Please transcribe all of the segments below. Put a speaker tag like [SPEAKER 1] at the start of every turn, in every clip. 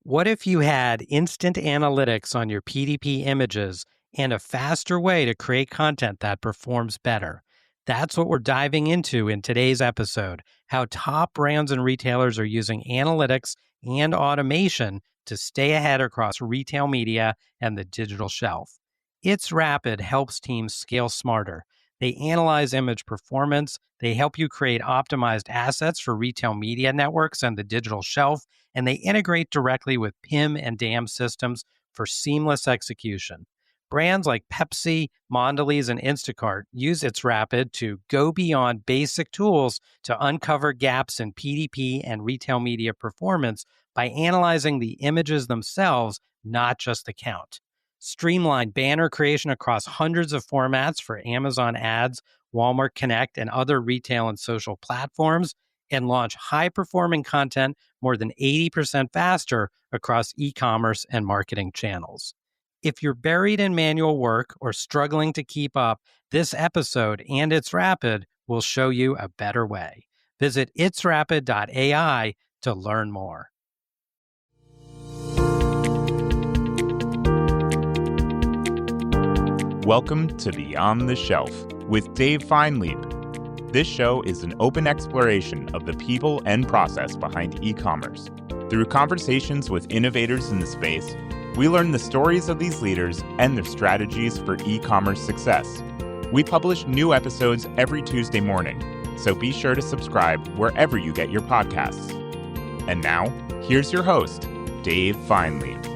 [SPEAKER 1] What if you had instant analytics on your PDP images and a faster way to create content that performs better? That's what we're diving into in today's episode, how top brands and retailers are using analytics and automation to stay ahead across retail media and the digital shelf. It's Rapid helps teams scale smarter. They analyze image performance, they help you create optimized assets for retail media networks and the digital shelf, and they integrate directly with PIM and DAM systems for seamless execution. Brands like Pepsi, Mondelez, and Instacart use It'sRapid to go beyond basic tools to uncover gaps in PDP and retail media performance by analyzing the images themselves, not just the count. Streamline banner creation across hundreds of formats for Amazon Ads, Walmart Connect, and other retail and social platforms, and launch high-performing content more than 80% faster across e-commerce and marketing channels. If you're buried in manual work or struggling to keep up, this episode and It'sRapid will show you a better way. Visit itsrapid.ai to learn more.
[SPEAKER 2] Welcome to Beyond the Shelf with Dave Feinlieb. This show is an open exploration of the people and process behind e-commerce. Through conversations with innovators in the space, we learn the stories of these leaders and their strategies for e-commerce success. We publish new episodes every Tuesday morning, so be sure to subscribe wherever you get your podcasts. And now, here's your host, Dave Feinlieb.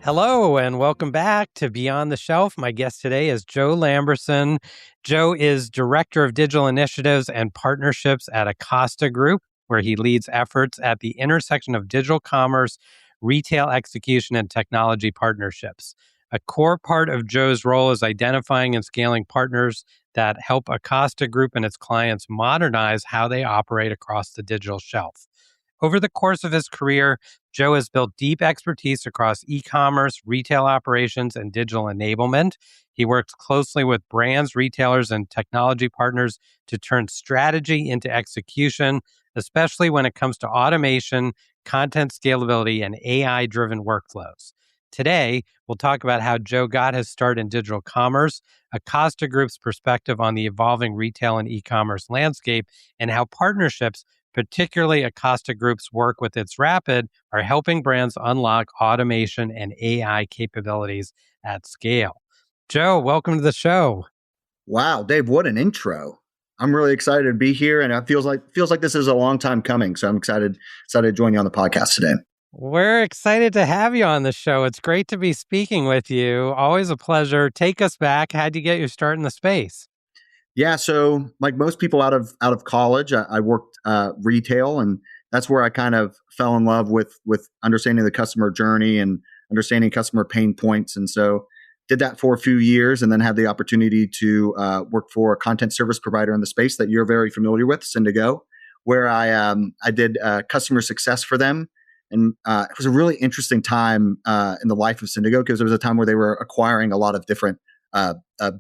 [SPEAKER 1] Hello, and welcome back to Beyond the Shelf. My guest today is Joe Lamberson. Joe is Director of Digital Initiatives and Partnerships at Acosta Group, where he leads efforts at the intersection of digital commerce, retail execution, and technology partnerships. A core part of Joe's role is identifying and scaling partners that help Acosta Group and its clients modernize how they operate across the digital shelf. Over the course of his career, Joe has built deep expertise across e-commerce, retail operations, and digital enablement. He works closely with brands, retailers, and technology partners to turn strategy into execution, especially when it comes to automation, content scalability, and AI-driven workflows. Today, we'll talk about how Joe got his start in digital commerce, Acosta Group's perspective on the evolving retail and e-commerce landscape, and how partnerships, particularly Acosta Group's work with It'sRapid, are helping brands unlock automation and AI capabilities at scale. Joe, welcome to the show.
[SPEAKER 3] Wow, Dave, what an intro. I'm really excited to be here, and it feels like this is a long time coming. So I'm excited to join you on the podcast today.
[SPEAKER 1] We're excited to have you on the show. It's great to be speaking with you. Always a pleasure. Take us back. How'd you get your start in the space?
[SPEAKER 3] Yeah, so like most people out of college, I worked retail, and that's where I kind of fell in love with understanding the customer journey and understanding customer pain points. And so did that for a few years, and then had the opportunity to work for a content service provider in the space that you're very familiar with, Syndigo, where I did customer success for them. And it was a really interesting time in the life of Syndigo, because it was a time where they were acquiring a lot of different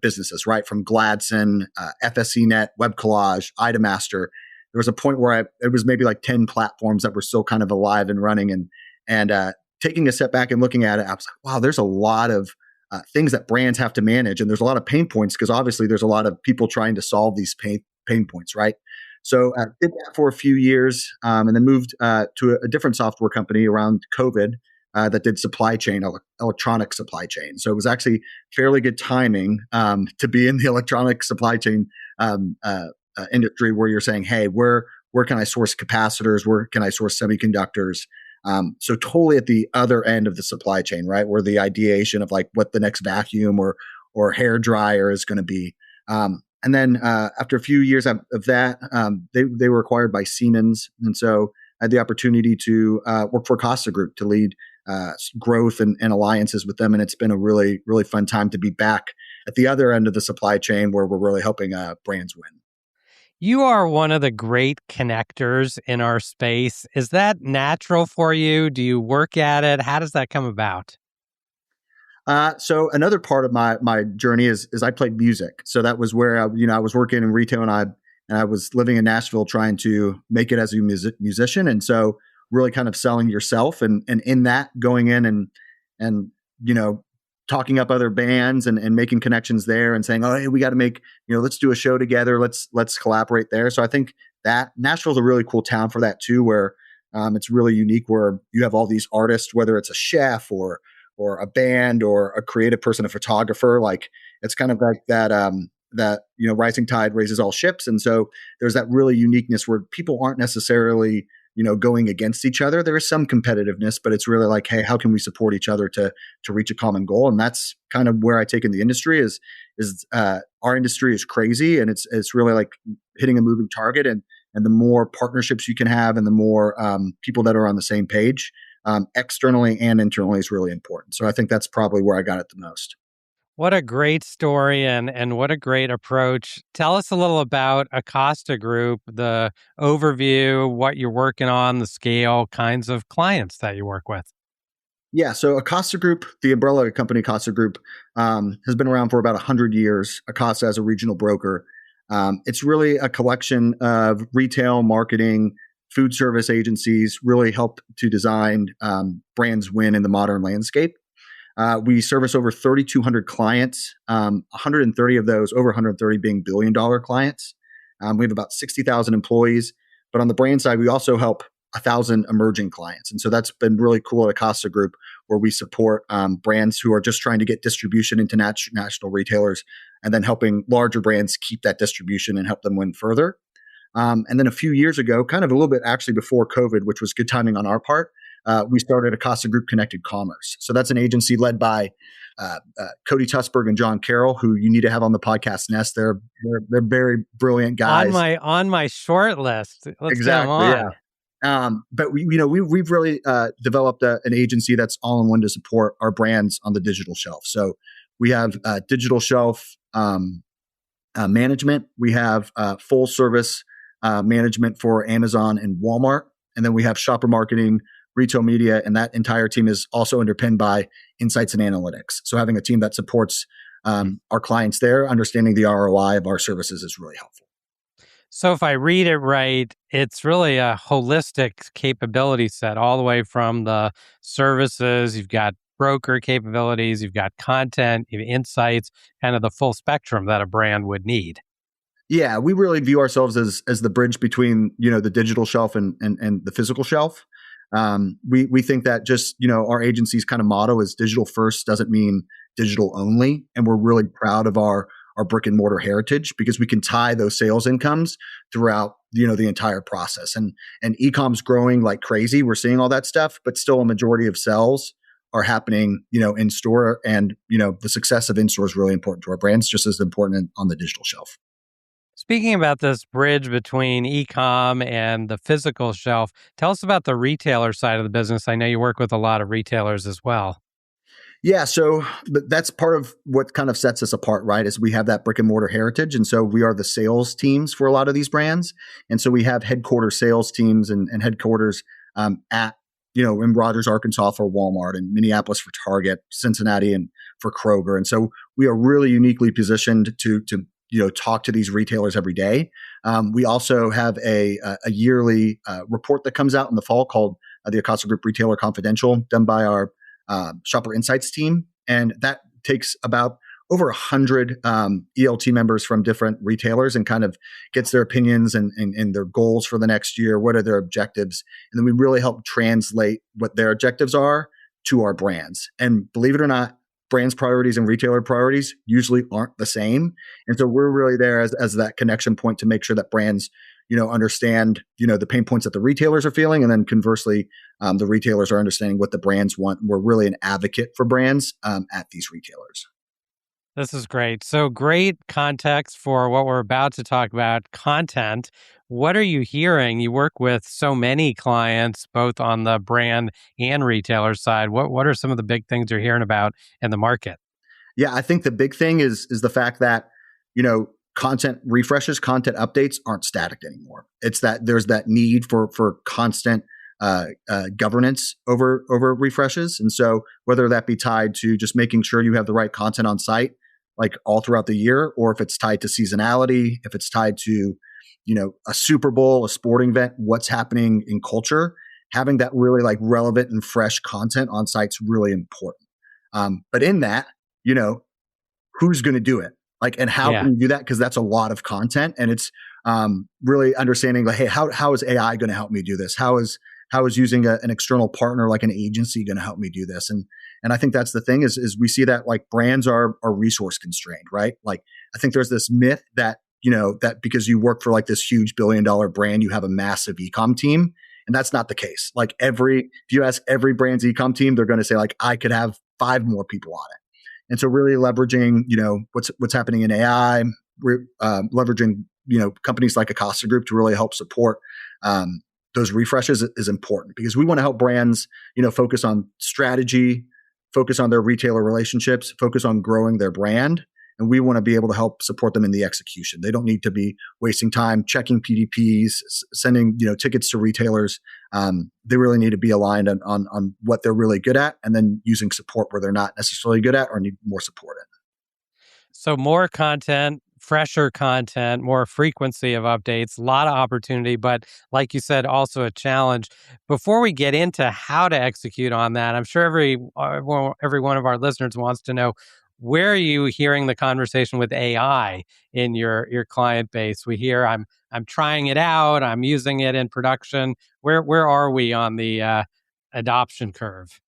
[SPEAKER 3] businesses, right? From Gladson, FSCNet, Web Collage, Idamaster. There was a point where it was maybe like 10 platforms that were still kind of alive and running. And taking a step back and looking at it, I was like, wow, there's a lot of things that brands have to manage. And there's a lot of pain points, because obviously there's a lot of people trying to solve these pain points, right? So did that for a few years, and then moved to a different software company around COVID that did supply chain, electronic supply chain. So it was actually fairly good timing to be in the electronic supply chain industry, where you're saying, hey, where can I source capacitors? Where can I source semiconductors? So totally at the other end of the supply chain, right? Where the ideation of like what the next vacuum or hair dryer is going to be. And then after a few years of that, they were acquired by Siemens. And so I had the opportunity to work for Acosta Group to lead growth and alliances with them. And it's been a really, really fun time to be back at the other end of the supply chain, where we're really helping brands win.
[SPEAKER 1] You are one of the great connectors in our space. Is that natural for you? Do you work at it? How does that come about?
[SPEAKER 3] So another part of my journey is I played music. So that was where I was working in retail, and I and I was living in Nashville trying to make it as a musician. And so really kind of selling yourself and in that going in and, talking up other bands and making connections there and saying, oh, hey, we got to make, let's do a show together. Let's collaborate there. So I think that Nashville's a really cool town for that too, where it's really unique, where you have all these artists, whether it's a chef or a band or a creative person, a photographer. Like it's kind of like that rising tide raises all ships. And so there's that really uniqueness where people aren't necessarily going against each other. There is some competitiveness, but it's really like, hey, how can we support each other to reach a common goal? And that's kind of where I take in the industry is our industry is crazy, and it's really like hitting a moving target. And the more partnerships you can have, and the more people that are on the same page, externally and internally, is really important. So I think that's probably where I got it the most.
[SPEAKER 1] What a great story and what a great approach. Tell us a little about Acosta Group, the overview, what you're working on, the scale, kinds of clients that you work with.
[SPEAKER 3] Yeah, so Acosta Group, the umbrella company Acosta Group, has been around for about 100 years. Acosta as a regional broker. It's really a collection of retail, marketing, food service agencies, really helped to design brands win in the modern landscape. We service over 3,200 clients, 130 of those, over 130 being billion-dollar clients. We have about 60,000 employees. But on the brand side, we also help 1,000 emerging clients. And so that's been really cool at Acosta Group, where we support brands who are just trying to get distribution into national retailers, and then helping larger brands keep that distribution and help them win further. And then a few years ago, kind of a little bit actually before COVID, which was good timing on our part, we started Acosta Group Connected Commerce. So that's an agency led by Cody Tusberg and John Carroll, who you need to have on the podcast Nest. They're very brilliant guys.
[SPEAKER 1] On my short list. Let's
[SPEAKER 3] exactly,
[SPEAKER 1] get them on.
[SPEAKER 3] Yeah. But we've really developed an agency that's all in one to support our brands on the digital shelf. So we have digital shelf management. We have full service management for Amazon and Walmart, and then we have shopper marketing, retail media, and that entire team is also underpinned by insights and analytics. So having a team that supports our clients there, understanding the ROI of our services is really helpful.
[SPEAKER 1] So if I read it right, it's really a holistic capability set, all the way from the services. You've got broker capabilities, you've got content, you have insights, kind of the full spectrum that a brand would need.
[SPEAKER 3] Yeah, we really view ourselves as the bridge between the digital shelf and the physical shelf. We think that just our agency's kind of motto is digital first doesn't mean digital only, and we're really proud of our brick and mortar heritage, because we can tie those sales incomes throughout the entire process. And e-com's growing like crazy. We're seeing all that stuff, but still a majority of sales are happening in store, and the success of in store is really important to our brands, just as important on the digital shelf.
[SPEAKER 1] Speaking about this bridge between e-com and the physical shelf, tell us about the retailer side of the business. I know you work with a lot of retailers as well.
[SPEAKER 3] Yeah, so that's part of what kind of sets us apart, right? Is we have that brick and mortar heritage. And so we are the sales teams for a lot of these brands. And so we have headquarters sales teams and headquarters at, in Rogers, Arkansas for Walmart, and Minneapolis for Target, Cincinnati and for Kroger. And so we are really uniquely positioned to talk to these retailers every day. We also have a yearly report that comes out in the fall called the Acosta Group Retailer Confidential, done by our shopper insights team. And that takes about over 100 ELT members from different retailers and kind of gets their opinions and their goals for the next year. What are their objectives? And then we really help translate what their objectives are to our brands. And believe it or not, brands' priorities and retailer priorities usually aren't the same. And so we're really there as that connection point to make sure that brands, understand, the pain points that the retailers are feeling. And then conversely, the retailers are understanding what the brands want. We're really an advocate for brands at these retailers.
[SPEAKER 1] This is great. So great context for what we're about to talk about, content. What are you hearing? You work with so many clients, both on the brand and retailer side. What are some of the big things you're hearing about in the market?
[SPEAKER 3] Yeah, I think the big thing is the fact that, content refreshes, content updates aren't static anymore. It's that there's that need for constant governance over refreshes. And so whether that be tied to just making sure you have the right content on site, like all throughout the year, or if it's tied to seasonality, if it's tied to a Super Bowl, a sporting event, what's happening in culture, having that really like relevant and fresh content on site's really important. But in that, who's going to do it? Like, and how
[SPEAKER 1] Yeah.
[SPEAKER 3] can you do that? Because that's a lot of content, and it's really understanding like, hey, how is AI going to help me do this? How is using an external partner like an agency going to help me do this? And I think that's the thing is we see that like brands are resource constrained, right? Like I think there's this myth that that because you work for like this huge $1 billion brand, you have a massive ecom team, and that's not the case. Like if you ask every brand's ecom team, they're going to say like I could have 5 more people on it. And so really leveraging, what's happening in AI, leveraging, companies like Acosta Group to really help support those refreshes is important because we want to help brands, focus on strategy, focus on their retailer relationships, focus on growing their brand. And we want to be able to help support them in the execution. They don't need to be wasting time checking PDPs, sending tickets to retailers. They really need to be aligned on what they're really good at, and then using support where they're not necessarily good at or need more support in.
[SPEAKER 1] So more content, fresher content, more frequency of updates, a lot of opportunity, but like you said, also a challenge. Before we get into how to execute on that, I'm sure every one of our listeners wants to know, where are you hearing the conversation with AI in your client base? We hear I'm trying it out, I'm using it in production. Where are we on the adoption curve?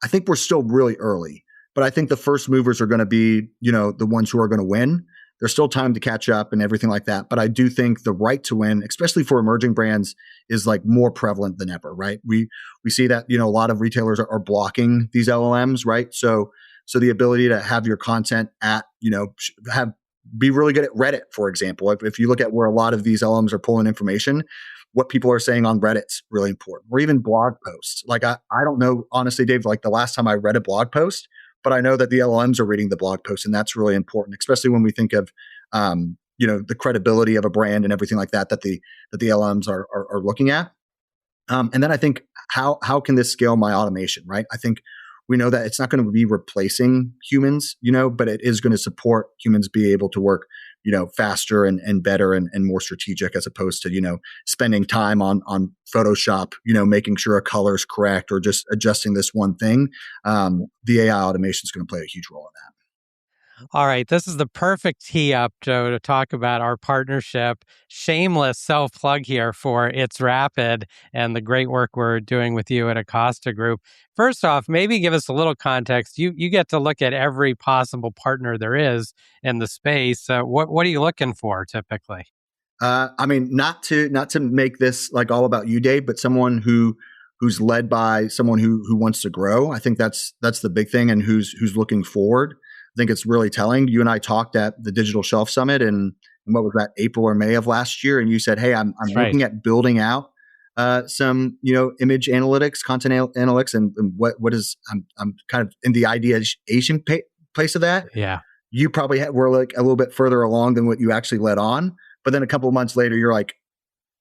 [SPEAKER 3] I think we're still really early, but I think the first movers are going to be, the ones who are going to win. There's still time to catch up and everything like that. But I do think the right to win, especially for emerging brands, is like more prevalent than ever, right? We see that, a lot of retailers are blocking these LLMs, right? So the ability to have your content at, be really good at Reddit, for example. If you look at where a lot of these LLMs are pulling information, what people are saying on Reddit's really important, or even blog posts. Like I don't know, honestly, Dave, like the last time I read a blog post, but I know that the LLMs are reading the blog post, and that's really important, especially when we think of, the credibility of a brand and everything like that the LLMs are looking at. And then I think how can this scale my automation, right? I think we know that it's not going to be replacing humans, but it is going to support humans be able to work, faster and better and more strategic, as opposed to, spending time on Photoshop, making sure a color is correct or just adjusting this one thing. The AI automation is going to play a huge role in that.
[SPEAKER 1] All right, this is the perfect tee up, Joe, to talk about our partnership. Shameless self-plug here for It'sRapid and the great work we're doing with you at Acosta Group. First off, maybe give us a little context. You get to look at every possible partner there is in the space. What are you looking for typically?
[SPEAKER 3] Not to make this like all about you, Dave, but someone who's led by someone who wants to grow. I think that's the big thing, and who's looking forward. I think it's really telling. You and I talked at the Digital Shelf Summit in what was that, April or May of last year, and you said, "Hey, I'm looking at building out some image analytics, content analytics, and what is I'm kind of in the ideation place of that."
[SPEAKER 1] Yeah,
[SPEAKER 3] you probably were like a little bit further along than what you actually led on, but then a couple of months later, you're like,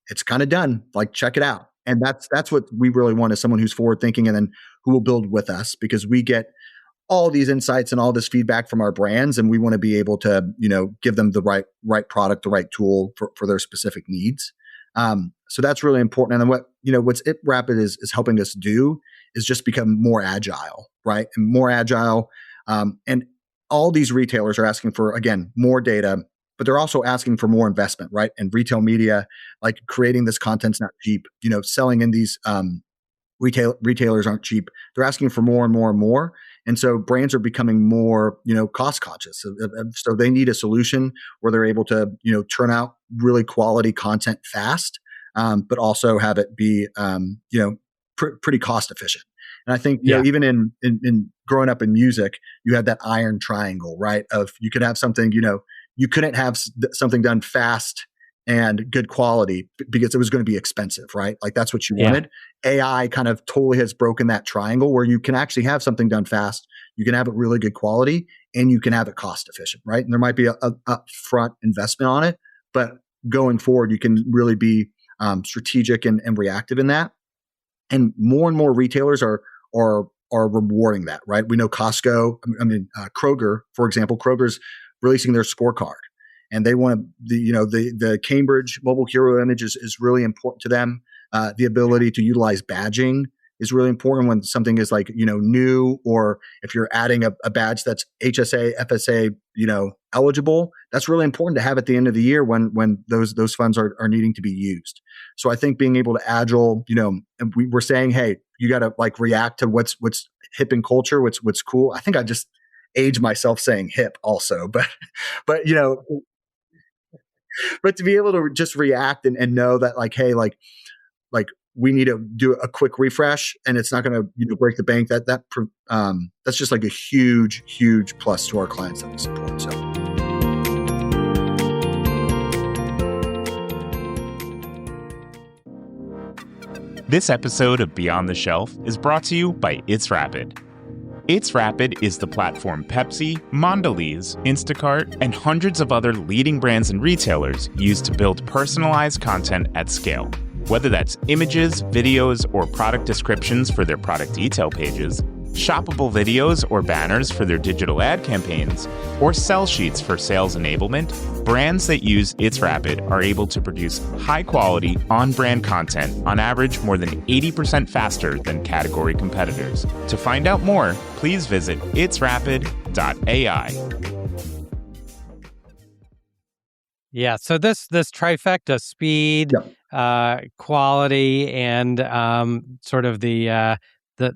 [SPEAKER 3] "It's kind of done. Like, check it out." And that's what we really want, is someone who's forward thinking and then who will build with us, because we get all these insights and all this feedback from our brands, and we want to be able to, give them the right product, the right tool for their specific needs. So that's really important. And then what's It'sRapid is helping us do is just become more agile, right? And more agile. And all these retailers are asking for, again, more data, but they're also asking for more investment, right? And retail media, like creating this content's not cheap. Selling in these retailers aren't cheap. They're asking for more and more and more. And so brands are becoming more, cost conscious. So they need a solution where they're able to, turn out really quality content fast, but also have it be, pretty cost efficient. And I think, even in growing up in music, you had that iron triangle, right? Of you could have something, you couldn't have something done fast and good quality because it was going to be expensive, right? Like that's what you wanted. AI kind of totally has broken that triangle where you can actually have something done fast, you can have it really good quality, and you can have it cost efficient, right? And there might be a upfront investment on it, but going forward, you can really be strategic and reactive in that. And more retailers are rewarding that, right? We know Costco, Kroger, for example, Kroger's releasing their scorecard. and they want the Cambridge mobile hero image is really important to them. The ability to utilize badging is really important when something is like, new, or if you're adding a badge that's HSA, FSA, eligible, that's really important to have at the end of the year when those funds are needing to be used. So I think being able to agile, and we're saying, hey, you got to like react to what's hip in culture, what's cool. I think I just age myself saying hip also, but but to be able to just react and know that like, hey, like we need to do a quick refresh and it's not going to break the bank. That's just like a huge plus to our clients that we support. So.
[SPEAKER 2] This episode of Beyond the Shelf is brought to you by It'sRapid. It'sRapid is the platform Pepsi, Mondelez, Instacart, and hundreds of other leading brands and retailers use to build personalized content at scale. Whether that's images, videos, or product descriptions for their product detail pages, shoppable videos or banners for their digital ad campaigns, or sell sheets for sales enablement, brands that use It'sRapid are able to produce high-quality, on-brand content on average more than 80% faster than category competitors. To find out more, please visit itsrapid.ai.
[SPEAKER 1] Yeah, so this trifecta: speed, quality, and sort of the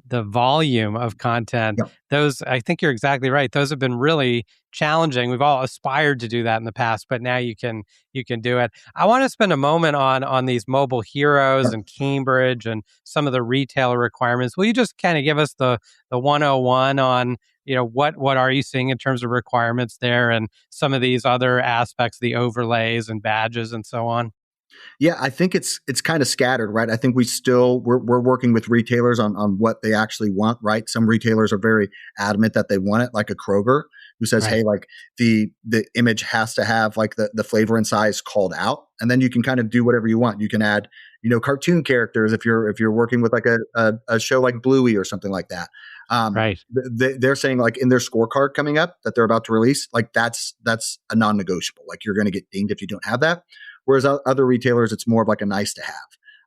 [SPEAKER 1] volume of content.
[SPEAKER 3] Yep.
[SPEAKER 1] Those, I think you're exactly right. Those have been really challenging. We've all aspired to do that in the past, but now you can do it. I want to spend a moment on these mobile heroes and Cambridge and some of the retailer requirements. Will you just kind of give us the 101 on what are you seeing in terms of requirements there and some of these other aspects, the overlays and badges and so on?
[SPEAKER 3] Yeah, I think it's kind of scattered, right? I think we're working with retailers on what they actually want, right? Some retailers are very adamant that they want it, like a Kroger, who says,
[SPEAKER 1] Right.
[SPEAKER 3] hey, like the image has to have like the flavor and size called out, and then you can kind of do whatever you want. You can add, cartoon characters if you're working with like a show like Bluey or something like that.
[SPEAKER 1] Right.
[SPEAKER 3] They're saying like in their scorecard coming up that they're about to release, like that's a non-negotiable. Like you're going to get dinged if you don't have that. Whereas other retailers, it's more of like a nice to have.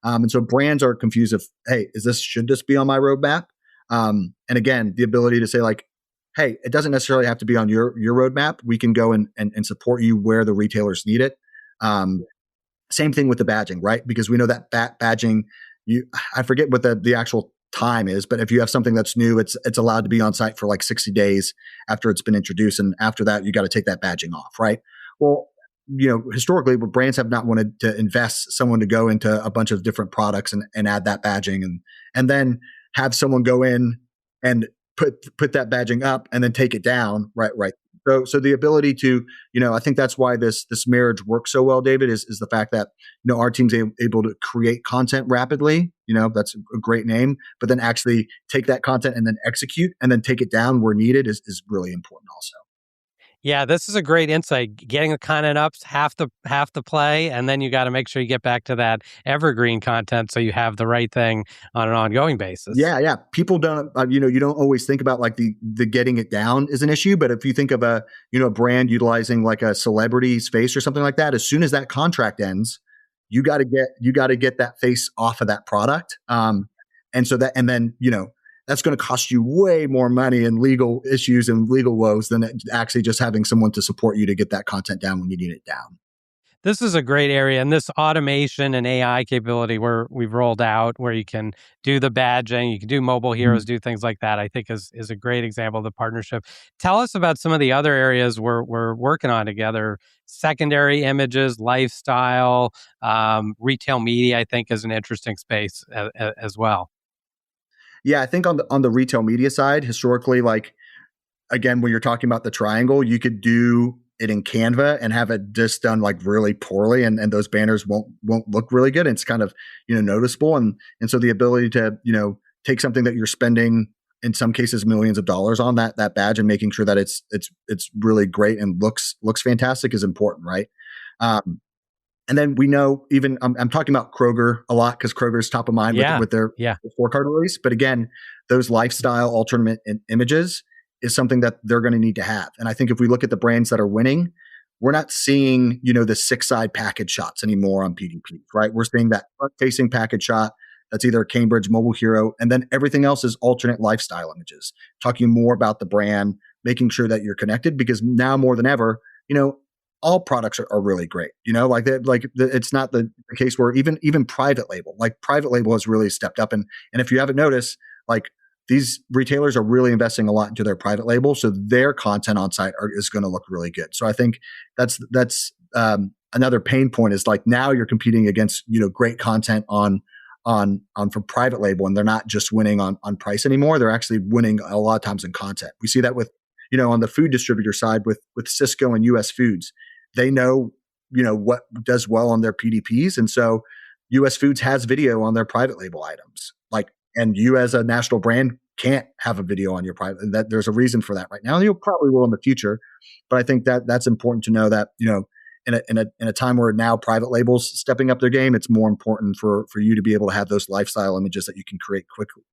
[SPEAKER 3] And so brands are confused of, hey, should this be on my roadmap? And again, the ability to say like, hey, it doesn't necessarily have to be on your roadmap. We can go and support you where the retailers need it. Same thing with the badging, right? Because we know that badging, I forget what the actual time is, but if you have something that's new, it's allowed to be on site for like 60 days after it's been introduced. And after that, you got to take that badging off, right? Well, historically, brands have not wanted to invest someone to go into a bunch of different products and add that badging and then have someone go in and put that badging up and then take it down. Right. So the ability to, I think that's why this marriage works so well, David, is the fact that, our team's able to create content rapidly. That's a great name, but then actually take that content and then execute and then take it down where needed is really important also.
[SPEAKER 1] Yeah, this is a great insight. Getting the content up's half the play, and then you got to make sure you get back to that evergreen content so you have the right thing on an ongoing basis.
[SPEAKER 3] Yeah. People don't, you don't always think about like the getting it down is an issue, but if you think of a brand utilizing like a celebrity's face or something like that, as soon as that contract ends, you got to get that face off of that product, and then that's going to cost you way more money and legal issues and legal woes than actually just having someone to support you to get that content down when you need it down.
[SPEAKER 1] This is a great area, and this automation and AI capability where we've rolled out, where you can do the badging, you can do mobile heroes, do things like that, I think is a great example of the partnership. Tell us about some of the other areas we're working on together. Secondary images, lifestyle, retail media, I think is an interesting space as well.
[SPEAKER 3] Yeah, I think on the retail media side, historically, like again, when you're talking about the triangle, you could do it in Canva and have it just done like really poorly, and those banners won't look really good. And it's kind of noticeable, and so the ability to take something that you're spending in some cases millions of dollars on that badge and making sure that it's really great and looks fantastic is important, right? And then we know even I'm talking about Kroger a lot because Kroger is top of mind with their scorecard release. But again, those lifestyle alternate images is something that they're going to need to have. And I think if we look at the brands that are winning, we're not seeing, the 6-side package shots anymore on PDPs, right? We're seeing that front-facing package shot that's either a Cambridge Mobile Hero, and then everything else is alternate lifestyle images, talking more about the brand, making sure that you're connected, because now more than ever, all products are really great. It's not the case where even private label has really stepped up. And if you haven't noticed, like, these retailers are really investing a lot into their private label, so their content on site is going to look really good. So I think that's another pain point, is like, now you're competing against great content on for private label, and they're not just winning on price anymore. They're actually winning a lot of times in content. We see that with on the food distributor side with Cisco and US Foods. They know what does well on their PDPs, and so US Foods has video on their private label items. And you as a national brand can't have a video on your private. And that there's a reason for that right now. And you probably will in the future, but I think that that's important to know that in a time where now private labels stepping up their game, it's more important for you to be able to have those lifestyle images that you can create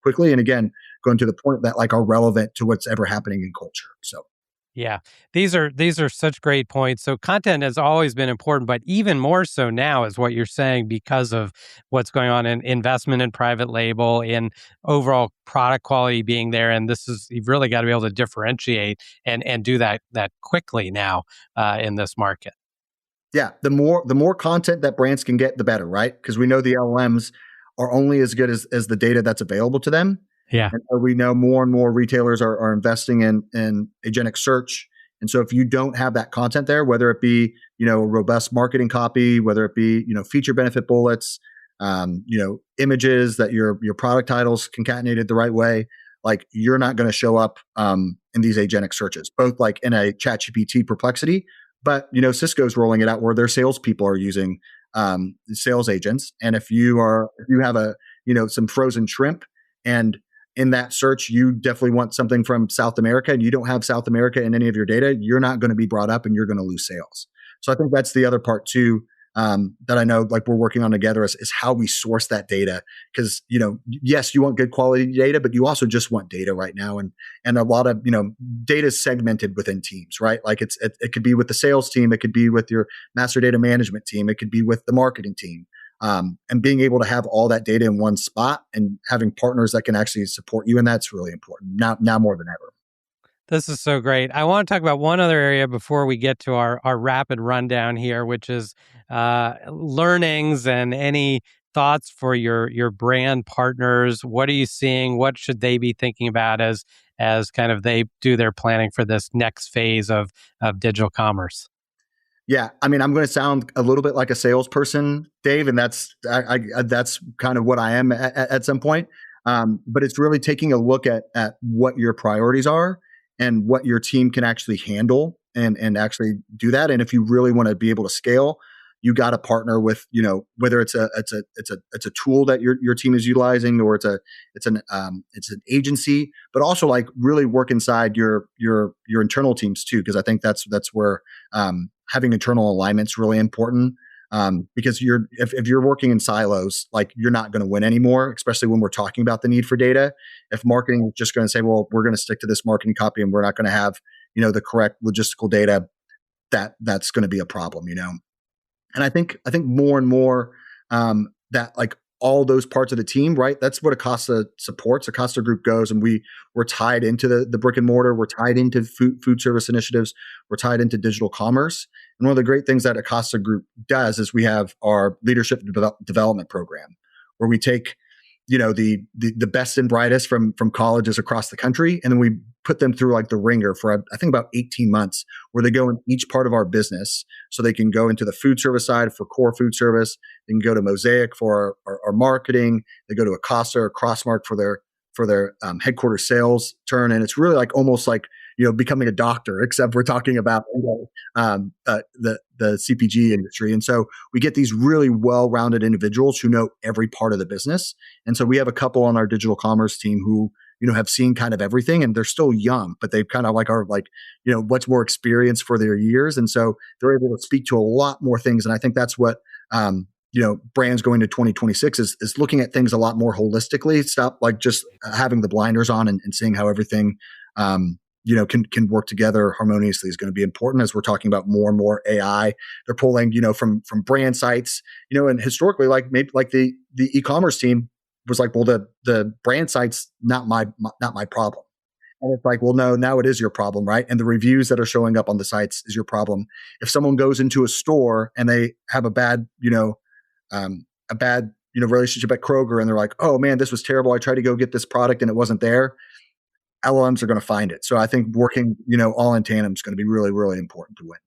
[SPEAKER 3] quickly. And again, going to the point that are relevant to what's ever happening in culture. So.
[SPEAKER 1] Yeah, these are such great points. So content has always been important, but even more so now is what you're saying, because of what's going on in investment in private label, in overall product quality being there. And you've really got to be able to differentiate and do that quickly now in this market.
[SPEAKER 3] Yeah, the more content that brands can get, the better, right? Because we know the LLMs are only as good as the data that's available to them.
[SPEAKER 1] Yeah.
[SPEAKER 3] And we know more and more retailers are investing in agentic search. And so if you don't have that content there, whether it be, a robust marketing copy, whether it be, feature benefit bullets, images that your product titles concatenated the right way, like, you're not going to show up in these agentic searches, both like in a ChatGPT Perplexity, but, Cisco's rolling it out where their salespeople are using sales agents. And if you have some frozen shrimp, and in that search, you definitely want something from South America, and you don't have South America in any of your data, you're not going to be brought up and you're going to lose sales. So I think that's the other part too, that I know, like, we're working on together is how we source that data. Because, yes, you want good quality data, but you also just want data right now. And a lot of, data is segmented within teams, right? Like, it could be with the sales team. It could be with your master data management team. It could be with the marketing team. And being able to have all that data in one spot and having partners that can actually support you, and that's really important now more than ever.
[SPEAKER 1] This is so great. I want to talk about one other area before we get to our rapid rundown here, which is learnings and any thoughts for your brand partners. What are you seeing? What should they be thinking about as kind of they do their planning for this next phase of digital commerce?
[SPEAKER 3] Yeah, I mean, I'm going to sound a little bit like a salesperson, Dave, and that's kind of what I am at some point. But it's really taking a look at what your priorities are and what your team can actually handle and actually do that. And if you really want to be able to scale, you got to partner with, whether it's a tool that your team is utilizing, or it's an agency, but also like really work inside your internal teams too, because I think that's where having internal alignment is really important. Because if you're working in silos, like, you're not going to win anymore, especially when we're talking about the need for data. If marketing is just going to say, well, we're going to stick to this marketing copy and we're not going to have, the correct logistical data, that's going to be a problem, And I think more and more that, like, all those parts of the team, right? That's what Acosta supports. Acosta Group goes, and we're tied into the brick and mortar. We're tied into food service initiatives. We're tied into digital commerce. And one of the great things that Acosta Group does is we have our leadership development program, where we take, the best and brightest from colleges across the country, and then we put them through like the ringer for, I think, about 18 months, where they go in each part of our business. So they can go into the food service side for core food service. They can go to Mosaic for our marketing. They go to Acosta or Crossmark for their headquarters sales turn. And it's really like almost like, becoming a doctor, except we're talking about the CPG industry. And so we get these really well-rounded individuals who know every part of the business. And so we have a couple on our digital commerce team who, have seen kind of everything, and they're still young, but they've kind of are what's more experience for their years. And so they're able to speak to a lot more things. And I think that's what, brands going to 2026 is looking at things a lot more holistically. Stop just having the blinders on and seeing how everything, can work together harmoniously is going to be important as we're talking about more and more AI. They're pulling, from brand sites, and historically, like maybe like the e-commerce team was like, well, the brand site's not my problem. And it's like, well, no, now it is your problem, right? And the reviews that are showing up on the sites is your problem. If someone goes into a store and they have a bad relationship at Kroger and they're like, oh man, this was terrible. I tried to go get this product and it wasn't there. LLMs are going to find it. So I think working, all in tandem is going to be really, really important to win.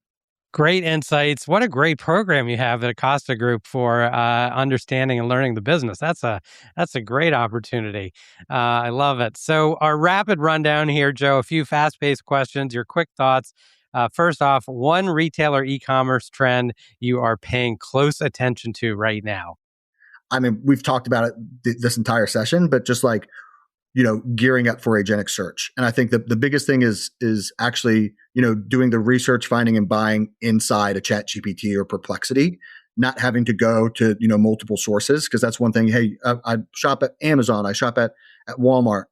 [SPEAKER 1] Great insights. What a great program you have at Acosta Group for understanding and learning the business. That's a great opportunity. I love it. So our rapid rundown here, Joe, a few fast-paced questions, your quick thoughts. First off, one retailer e-commerce trend you are paying close attention to right now.
[SPEAKER 3] I mean, we've talked about it this entire session, but just like, gearing up for agentic search. And I think that the biggest thing is actually, doing the research, finding and buying inside a ChatGPT or Perplexity, not having to go to, multiple sources. Cause that's one thing. Hey, I shop at Amazon. I shop at Walmart.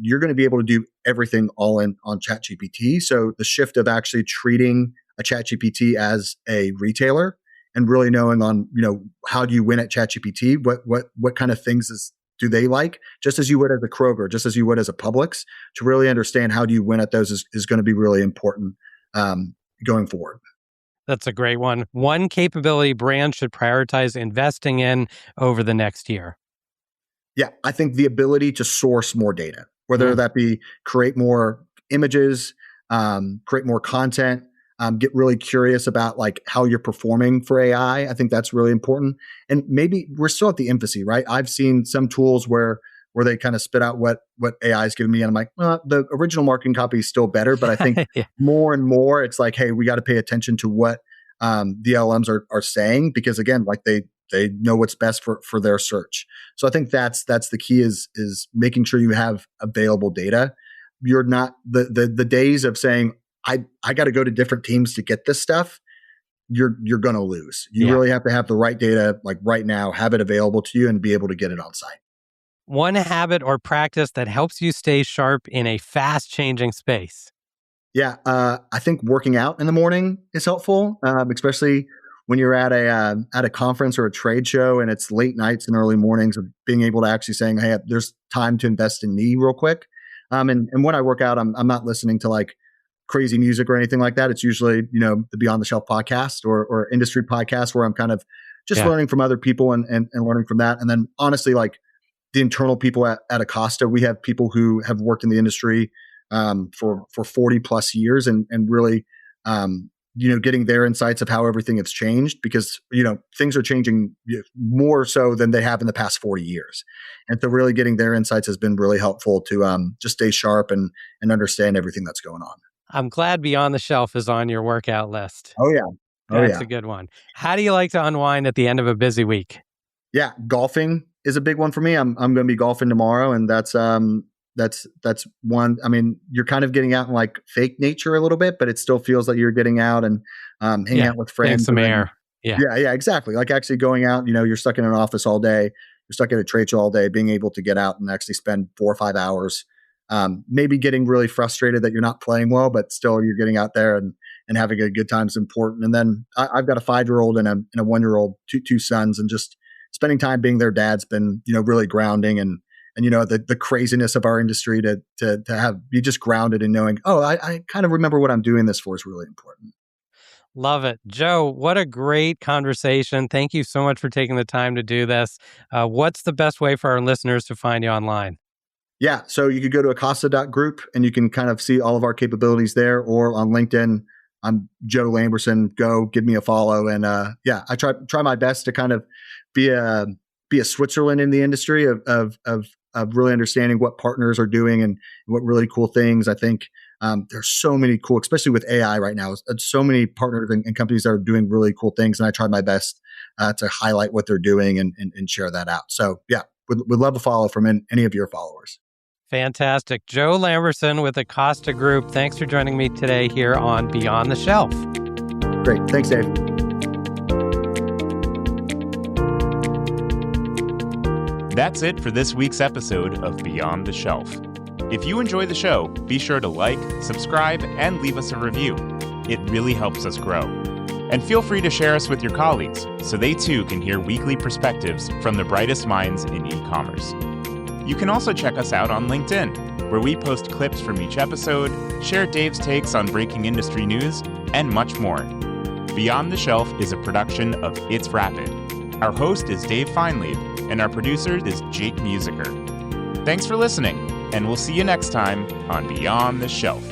[SPEAKER 3] You're going to be able to do everything all in on ChatGPT. So the shift of actually treating a ChatGPT as a retailer and really knowing on, how do you win at ChatGPT? What kind of things do they like? Just as you would as a Kroger, just as you would as a Publix, to really understand how do you win at those is going to be really important going forward.
[SPEAKER 1] That's a great one. One capability brands should prioritize investing in over the next year.
[SPEAKER 3] Yeah, I think the ability to source more data, whether that be create more images, create more content, get really curious about like how you're performing for AI. I think that's really important. And maybe we're still at the infancy, right? I've seen some tools where they kind of spit out what AI is giving me. And I'm like, well, the original marketing copy is still better. But I think more and more it's like, hey, we got to pay attention to what the LLMs are saying, because again, like they know what's best for their search. So I think that's the key is making sure you have available data. You're not the days of saying, I got to go to different teams to get this stuff. You're going to lose. You really have to have the right data, like right now, have it available to you and be able to get it on site.
[SPEAKER 1] One habit or practice that helps you stay sharp in a fast changing space.
[SPEAKER 3] Yeah. I think working out in the morning is helpful, especially when you're at a conference or a trade show and it's late nights and early mornings, of being able to actually saying, hey, there's time to invest in me real quick. And when I work out, I'm not listening to like crazy music or anything like that. It's usually, the Beyond the Shelf podcast or industry podcast where I'm kind of just learning from other people and learning from that. And then honestly, like the internal people at Acosta, we have people who have worked in the industry for 40 plus years and really, getting their insights of how everything has changed, because, things are changing more so than they have in the past 40 years. And so really getting their insights has been really helpful to just stay sharp and understand everything that's going on.
[SPEAKER 1] I'm glad Beyond the Shelf is on your workout list.
[SPEAKER 3] Oh, yeah.
[SPEAKER 1] That's a good one. How do you like to unwind at the end of a busy week?
[SPEAKER 3] Yeah, golfing is a big one for me. I'm going to be golfing tomorrow, and that's one. I mean, you're kind of getting out in like fake nature a little bit, but it still feels like you're getting out and hanging out with friends.
[SPEAKER 1] Some air.
[SPEAKER 3] Yeah, exactly. Like actually going out, you're stuck in an office all day, you're stuck at a trade show all day, being able to get out and actually spend 4 or 5 hours, maybe getting really frustrated that you're not playing well, but still you're getting out there and having a good time is important. And then I've got a 5-year-old and a 1-year-old, two sons, and just spending time being their dad's been, really grounding and the craziness of our industry to have be just grounded in knowing, I kind of remember what I'm doing this for is really important.
[SPEAKER 1] Love it. Joe, what a great conversation. Thank you so much for taking the time to do this. What's the best way for our listeners to find you online?
[SPEAKER 3] Yeah. So you could go to Acosta.group and you can kind of see all of our capabilities there, or on LinkedIn. I'm Joe Lamberson. Go give me a follow. And I try my best to kind of be a Switzerland in the industry of really understanding what partners are doing and what really cool things. I think there's so many cool, especially with AI right now, so many partners and companies that are doing really cool things. And I try my best to highlight what they're doing and share that out. So yeah, would love a follow from any of your followers.
[SPEAKER 1] Fantastic. Joe Lamberson with Acosta Group. Thanks for joining me today here on Beyond the Shelf.
[SPEAKER 3] Great. Thanks, Dave.
[SPEAKER 2] That's it for this week's episode of Beyond the Shelf. If you enjoy the show, be sure to like, subscribe, and leave us a review. It really helps us grow. And feel free to share us with your colleagues so they too can hear weekly perspectives from the brightest minds in e-commerce. You can also check us out on LinkedIn, where we post clips from each episode, share Dave's takes on breaking industry news, and much more. Beyond the Shelf is a production of It's Rapid. Our host is Dave Feinlieb, and our producer is Jake Musiker. Thanks for listening, and we'll see you next time on Beyond the Shelf.